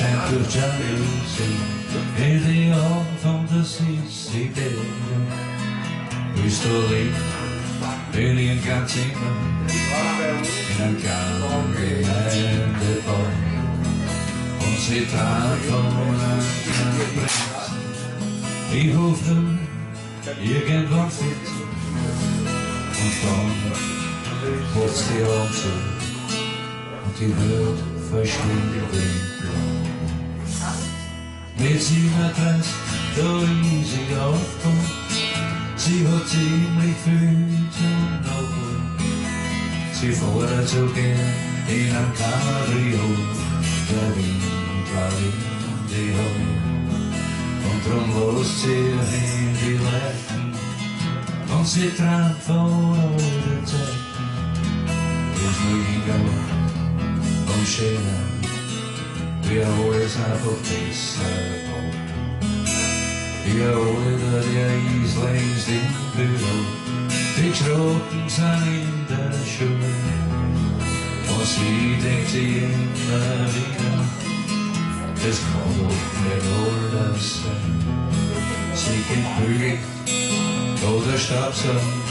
scheint durch Jalousie in die Augen von der Sissi-Bälle. Willst du leben in ihren ganz Zimmer, in einem kleinen Gemeindebau, und sie träumt von einem kleinen Prinz. Ich hoffe nur, irgendwann fit, und dann holt die Augen zu, und die Welt verschwindet. Mit 37, da ist sie aufgekommen. Sie hat ziemlich viel zu tun. Sie fährt so gern in einem Cabrio. Der Wind war in die Hand. Und drum lässt sie ihr Handy leuchten. Und sie träumt von alten Zeiten. Ist nur hingegangen und schöner, wie alles einfach besser war. Ja, oder der ist längst im Büro, die Geschrocken sind in der Schule. Und sie denkt sich immer wieder, das kann doch nicht alles sein. Sie geht bügelt oder Staubsaugt,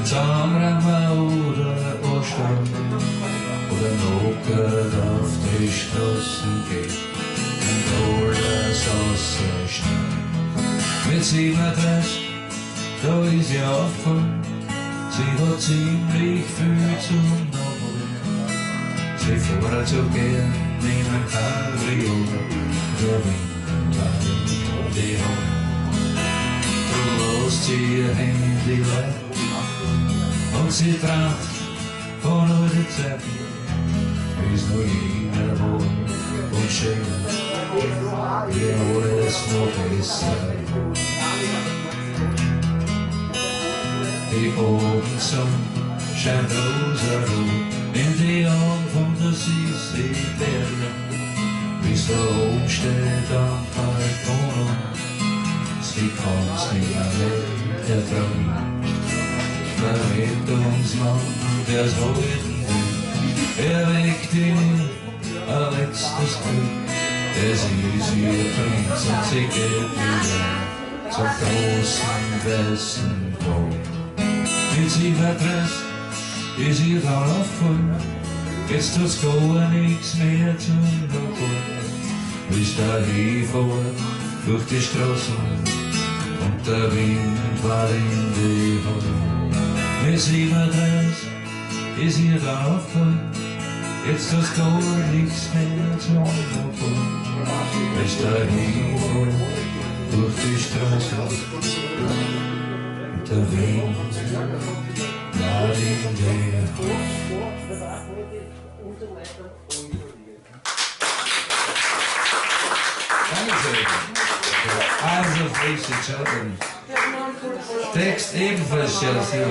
Zahnräumer oder Bohrstaub, oder knockert auf die Straßen geht und alles rausschneit. Mit 37, da ist sie aufgefallen, sie hat ziemlich viel zu tun. Sie fährt so gern in ein Cabrio, der Wind war in die Hand. Drum lässt sie ihr Handy leiten, und sie träumt von alten Zeiten. Ist nur jeder wohl und schöner, wie alles noch besser. Die Abendsonne scheint rosarot in die Augen von der Sissi-Bälle. Bis da oben steht am Balkon, sie kann's nicht mehr ertragen. Der Rettungsmann, der's halten will, erweckt ihn ein letztes Glück. Es ist ihr Prinz und sie geht wieder zum großen weißen Tod. Mit 37 ist ihr dann aufgefallen, jetzt tut's gar nichts mehr zum Nachholen. Bis dahin fährt durch die Straßen und der Wind war in die Hand. Mit 37 ist ihr dann aufgefallen, jetzt tut's gar nichts mehr zum Nachholen. Bis dahin fährt durch die Straßen und der Wind war in die Hand. Also, Frühstück, Text ebenfalls Chelsea.